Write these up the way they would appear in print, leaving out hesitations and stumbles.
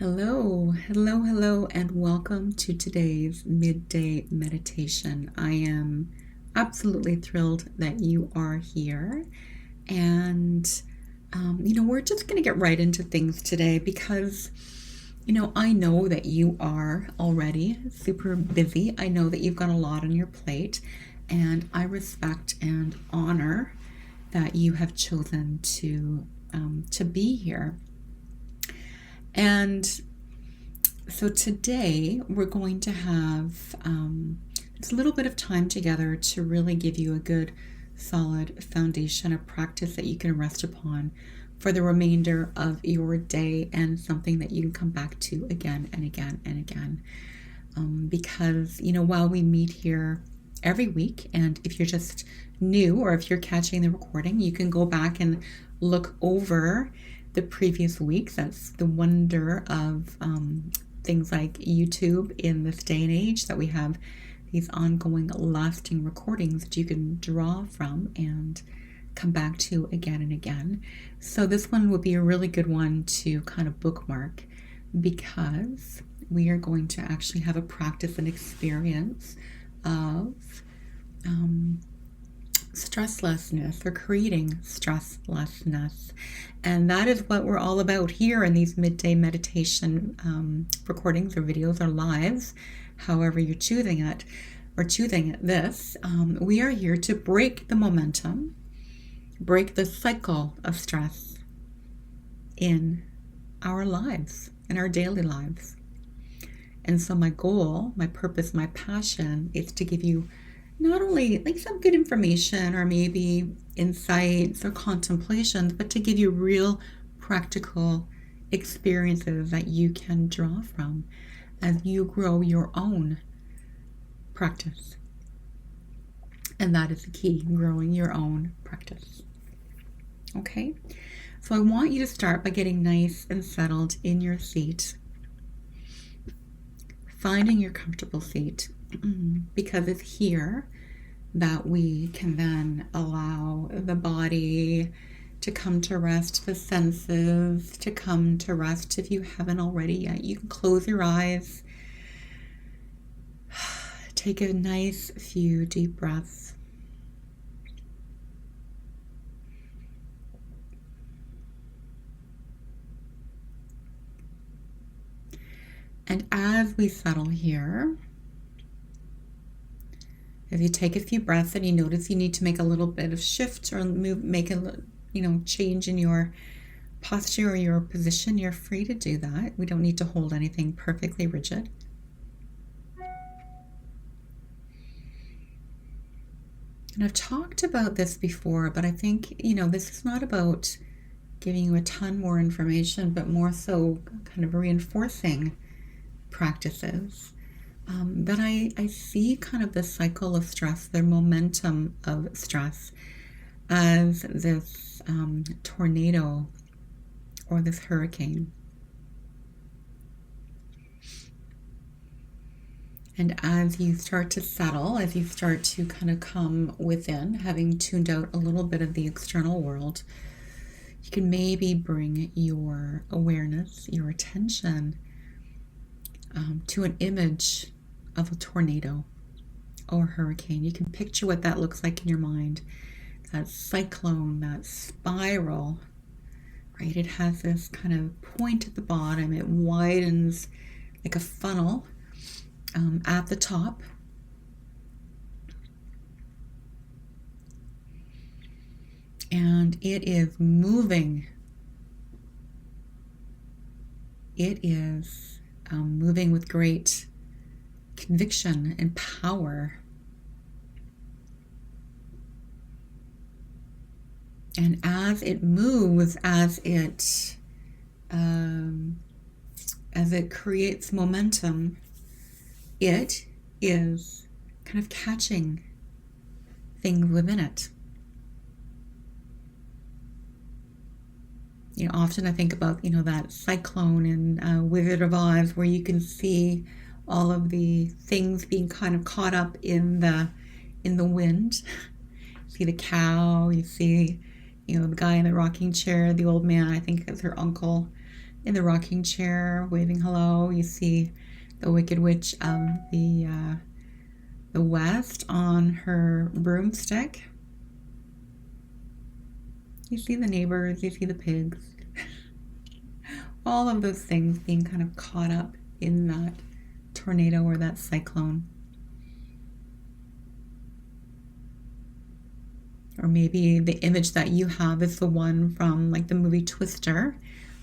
Hello, and welcome to today's midday meditation. I am absolutely thrilled that you are here. And, we're just going to get right into things today because, I know that you are already super busy. I know that you've got a lot on your plate, and I respect and honor that you have chosen to be here. And so today we're going to have just a little bit of time together to really give you a good, solid foundation of practice that you can rest upon for the remainder of your day, and something that you can come back to again and again and again. Because, while we meet here every week, and if you're just new or if you're catching the recording, you can go back and look over the previous week. That's the wonder of things like YouTube in this day and age, that we have these ongoing, lasting recordings that you can draw from and come back to again and again. So this one would be a really good one to kind of bookmark, because we are going to actually have a practice and experience of stresslessness, or creating stresslessness. And that is what we're all about here in these midday meditation recordings or videos or lives, however you're choosing it or choosing this. We are here to break the momentum, break the cycle of stress in our lives, in our daily lives. And so my goal, my purpose, my passion is to give you not only like some good information or maybe insights or contemplations, but to give you real practical experiences that you can draw from as you grow your own practice. And that is the key, growing your own practice. Okay, so I want you to start by getting nice and settled in your seat, finding your comfortable seat, because it's here that we can then allow the body to come to rest, the senses to come to rest. If you haven't already yet, you can close your eyes, take a nice few deep breaths. And as we settle here, as you take a few breaths and you notice you need to make a little bit of shift or make a change in your posture or your position, you're free to do that. We don't need to hold anything perfectly rigid. And I've talked about this before, but I think, this is not about giving you a ton more information, but more so kind of reinforcing practices. That I see kind of the cycle of stress, the momentum of stress, as this tornado or this hurricane. And as you start to settle, as you start to kind of come within, having tuned out a little bit of the external world, you can maybe bring your awareness, your attention to an image of a tornado or hurricane. You can picture what that looks like in your mind. That cyclone, that spiral, right? It has this kind of point at the bottom. It widens like a funnel at the top. And it is moving. It is moving with great conviction and power. And as it moves, as it creates momentum, it is kind of catching things within it. Often I think about, that cyclone in Wizard of Oz, where you can see all of the things being kind of caught up in the wind. You see the cow, you see, the guy in the rocking chair, the old man, I think is her uncle, in the rocking chair, waving hello. You see the Wicked Witch of the West on her broomstick. You see the neighbors, you see the pigs. All of those things being kind of caught up in that tornado or that cyclone. Or maybe the image that you have is the one from like the movie Twister,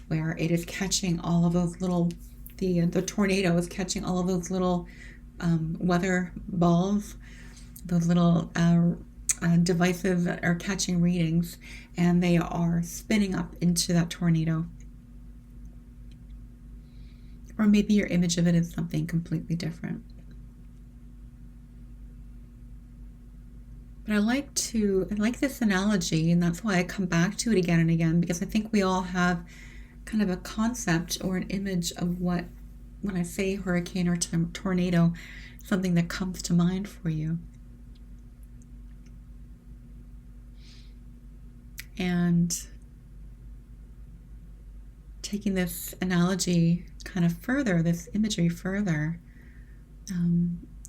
where it is catching all of those little, the tornado is catching all of those little weather balls, those little devices that are catching readings, and they are spinning up into that tornado. Or maybe your image of it is something completely different. But I like this analogy, and that's why I come back to it again and again, because I think we all have kind of a concept or an image of what, when I say hurricane or tornado, something that comes to mind for you. And taking this analogy kind of further, this imagery further,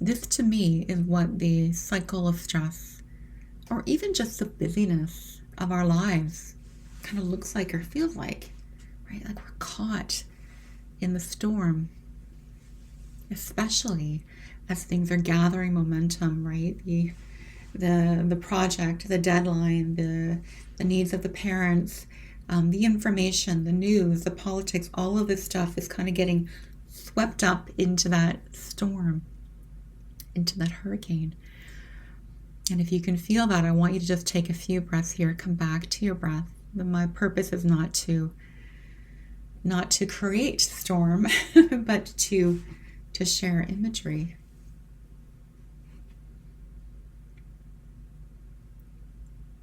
this to me is what the cycle of stress, or even just the busyness of our lives, kind of looks like or feels like, right? Like we're caught in the storm, especially as things are gathering momentum, right? The project, the deadline, the needs of the parents, the information, the news, the politics, all of this stuff is kind of getting swept up into that storm, into that hurricane. And if you can feel that, I want you to just take a few breaths here, come back to your breath. My purpose is not to create storm, but to share imagery.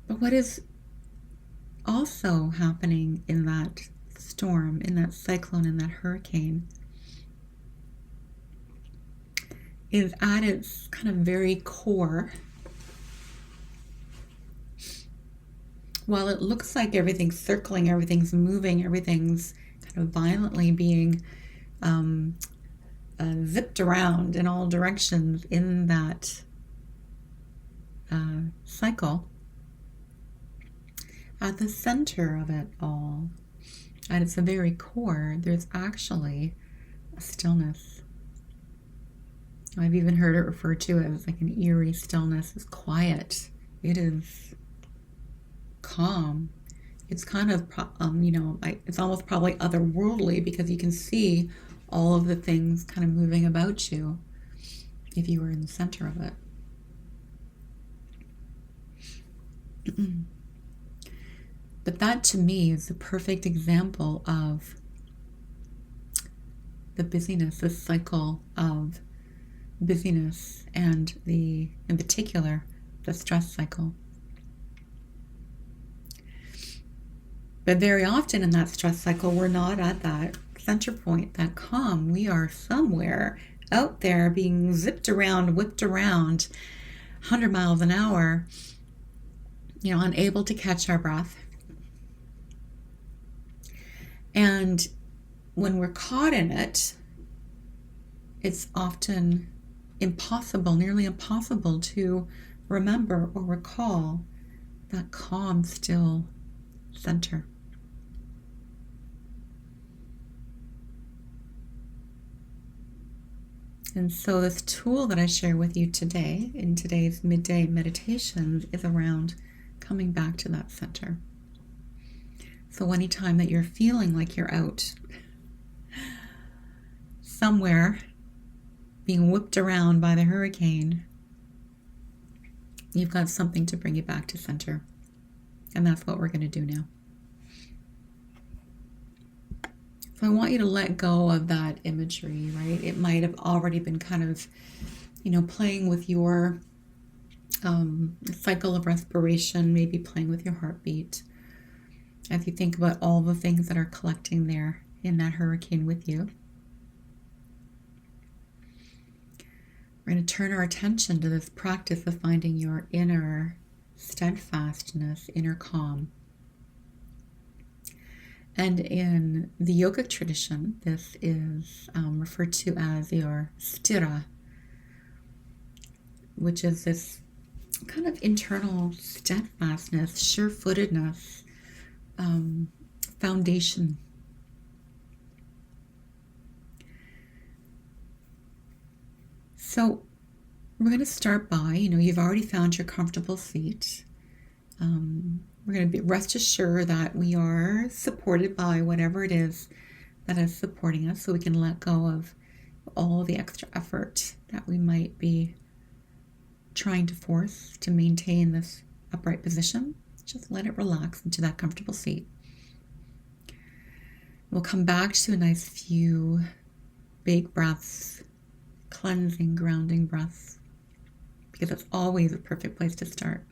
But what is also happening in that storm, in that cyclone, in that hurricane, is at its kind of very core, while it looks like everything's circling, everything's moving, everything's kind of violently being zipped around in all directions in that cycle, at the center of it all, at its very core, there's actually a stillness. I've even heard it referred to as like an eerie stillness. It's quiet. It is calm. It's kind of, it's almost probably otherworldly, because you can see all of the things kind of moving about you if you were in the center of it. But that to me is the perfect example of the busyness, the cycle of busyness, and in particular, the stress cycle. But very often in that stress cycle, we're not at that center point, that calm. We are somewhere out there being zipped around, whipped around 100 miles an hour, unable to catch our breath. And when we're caught in it, it's often impossible, nearly impossible, to remember or recall that calm, still center. And so this tool that I share with you today in today's midday meditations is around coming back to that center. So anytime that you're feeling like you're out somewhere being whipped around by the hurricane, you've got something to bring you back to center. And that's what we're going to do now. So I want you to let go of that imagery, right? It might have already been kind of, playing with your cycle of respiration, maybe playing with your heartbeat, as you think about all the things that are collecting there in that hurricane with you. We're going to turn our attention to this practice of finding your inner steadfastness, inner calm. And in the yogic tradition, this is referred to as your sthira, which is this kind of internal steadfastness, sure-footedness, foundation. So we're going to start by, you've already found your comfortable seat. We're going to rest assured that we are supported by whatever it is that is supporting us, so we can let go of all the extra effort that we might be trying to force to maintain this upright position. Just let it relax into that comfortable seat. We'll come back to a nice few big breaths, cleansing, grounding breaths, because it's always a perfect place to start.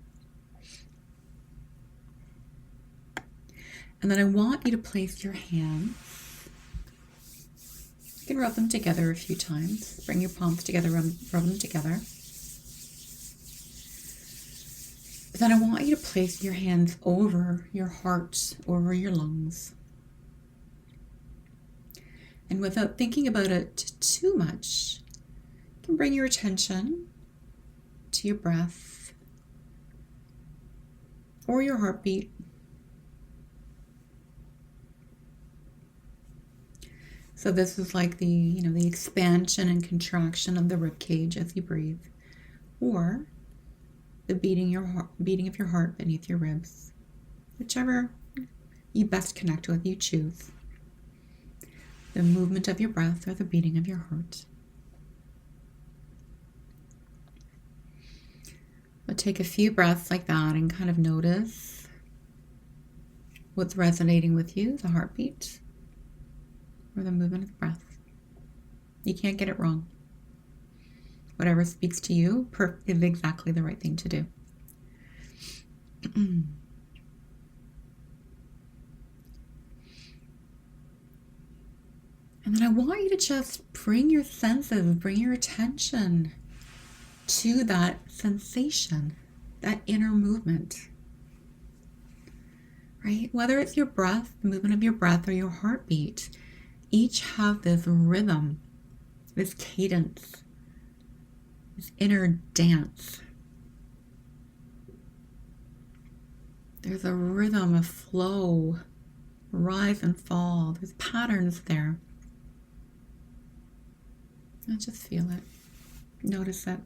And then I want you to place your hands. You can rub them together a few times. Bring your palms together, rub them together. Then I want you to place your hands over your heart, over your lungs. And without thinking about it too much, you can bring your attention to your breath or your heartbeat. So this is like the expansion and contraction of the rib cage as you breathe, or the beating of your heart beneath your ribs, whichever you best connect with, you choose. The movement of your breath or the beating of your heart. But take a few breaths like that and kind of notice what's resonating with you, the heartbeat or the movement of the breath. You can't get it wrong. Whatever speaks to you is exactly the right thing to do. And then I want you to just bring your senses, bring your attention to that sensation, that inner movement, right? Whether it's your breath, the movement of your breath, or your heartbeat, each have this rhythm, this cadence, this inner dance. There's a rhythm, a flow, rise and fall. There's patterns there. And just feel it. Notice it.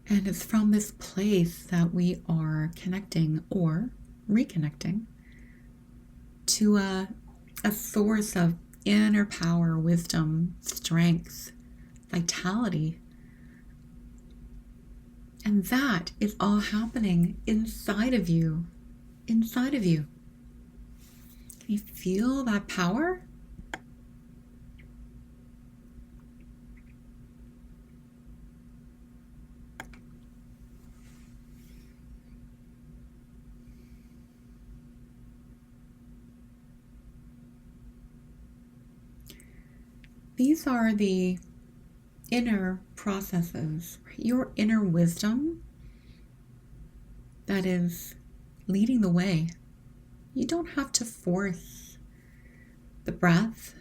And it's from this place that we are connecting or reconnecting to a source of inner power, wisdom, strength, vitality. And that is all happening inside of you. Inside of you. Can you feel that power? These are the inner processes, your inner wisdom that is leading the way. You don't have to force the breath.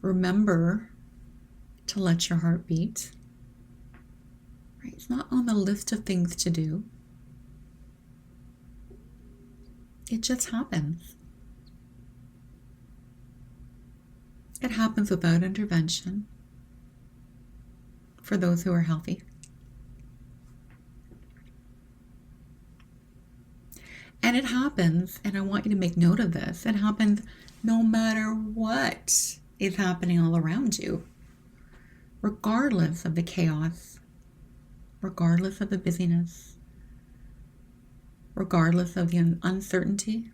Remember to let your heart beat. Right? It's not on the list of things to do. It just happens. It happens without intervention for those who are healthy. And it happens, and I want you to make note of this, it happens no matter what is happening all around you, regardless of the chaos, regardless of the busyness, regardless of the uncertainty,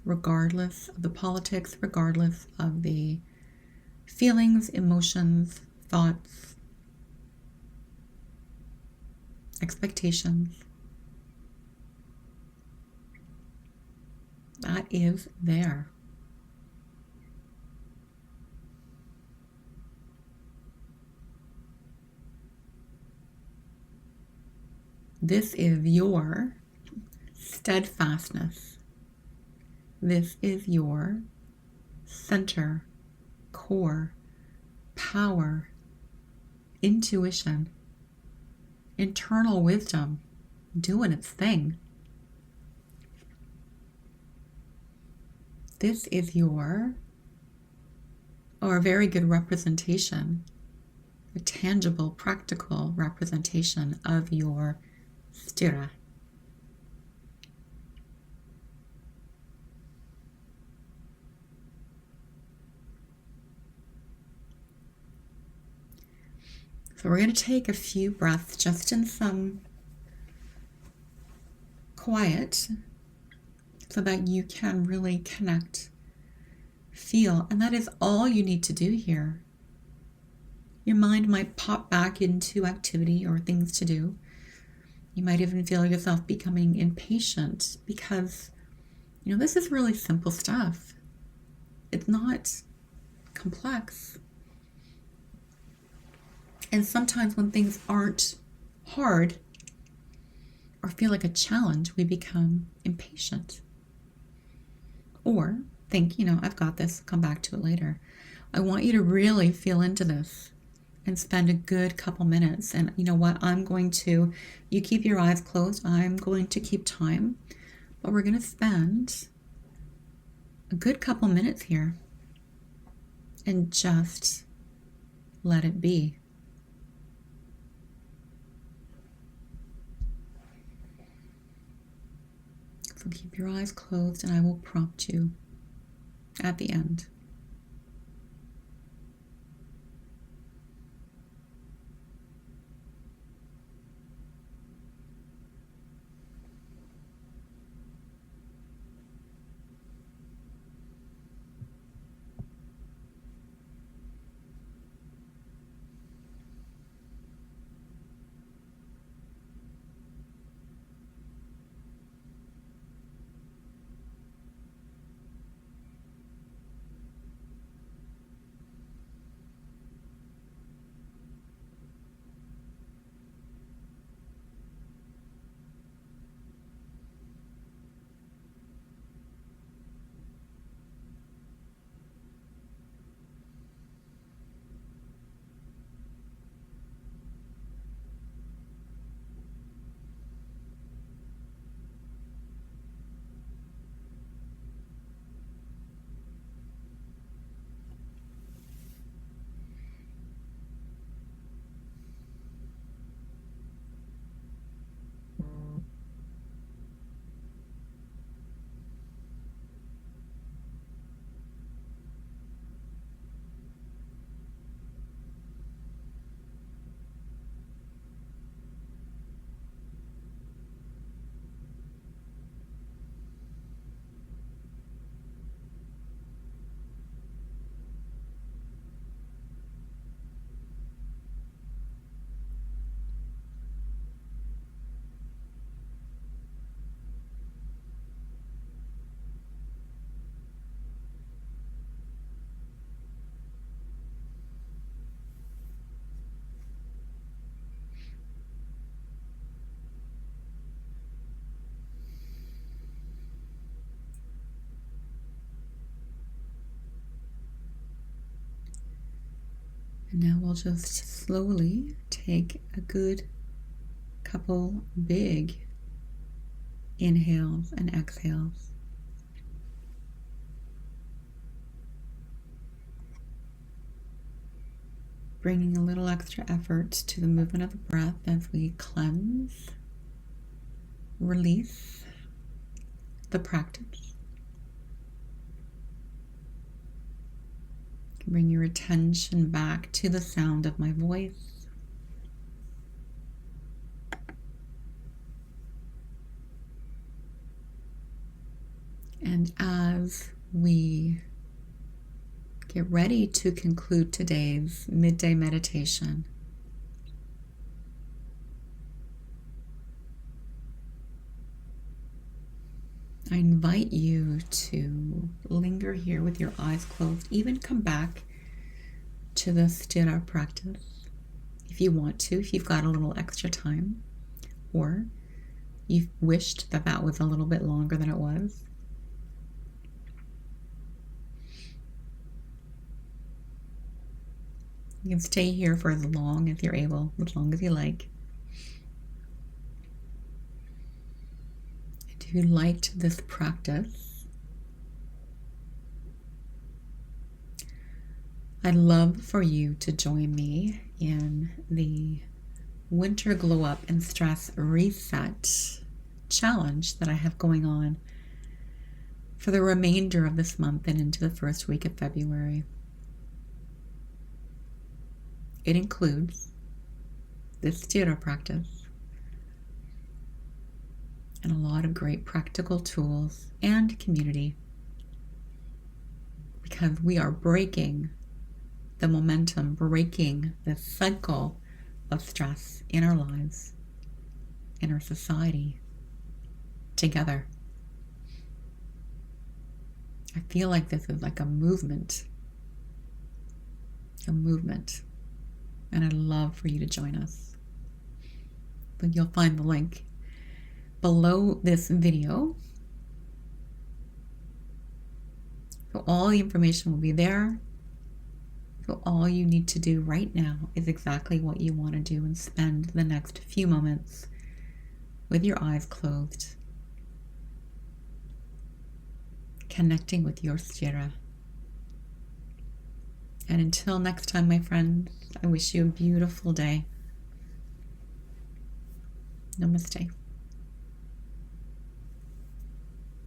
regardless of the politics, regardless of the feelings, emotions, thoughts, expectations. That is there. This is your steadfastness. This is your center, core, power, intuition, internal wisdom doing its thing. This is your, or a very good representation, a tangible, practical representation of your stira. So we're going to take a few breaths just in some quiet so that you can really connect, feel, and that is all you need to do here. Your mind might pop back into activity or things to do. You might even feel yourself becoming impatient because, this is really simple stuff. It's not complex. And sometimes when things aren't hard or feel like a challenge, we become impatient. Or think, I've got this, come back to it later. I want you to really feel into this and spend a good couple minutes. And you know what? You keep your eyes closed. I'm going to keep time. But we're going to spend a good couple minutes here and just let it be. So keep your eyes closed and I will prompt you at the end. And now we'll just slowly take a good couple big inhales and exhales. Bringing a little extra effort to the movement of the breath as we cleanse, release the practice. Bring your attention back to the sound of my voice. And as we get ready to conclude today's midday meditation, I invite you to linger here with your eyes closed, even come back to the sthira practice if you want to, if you've got a little extra time, or you wished that that was a little bit longer than it was. You can stay here for as long as you're able, as long as you like. If you liked this practice, I'd love for you to join me in the Winter Glow Up and Stress Reset challenge that I have going on for the remainder of this month and into the first week of February. It includes this theater practice and a lot of great practical tools and community, because we are breaking the momentum, breaking the cycle of stress in our lives, in our society, together. I feel like this is like a movement, and I'd love for you to join us. But you'll find the link below this video. So all the information will be there. So all you need to do right now is exactly what you want to do and spend the next few moments with your eyes closed, connecting with your Sthira. And until next time, my friends, I wish you a beautiful day. Namaste.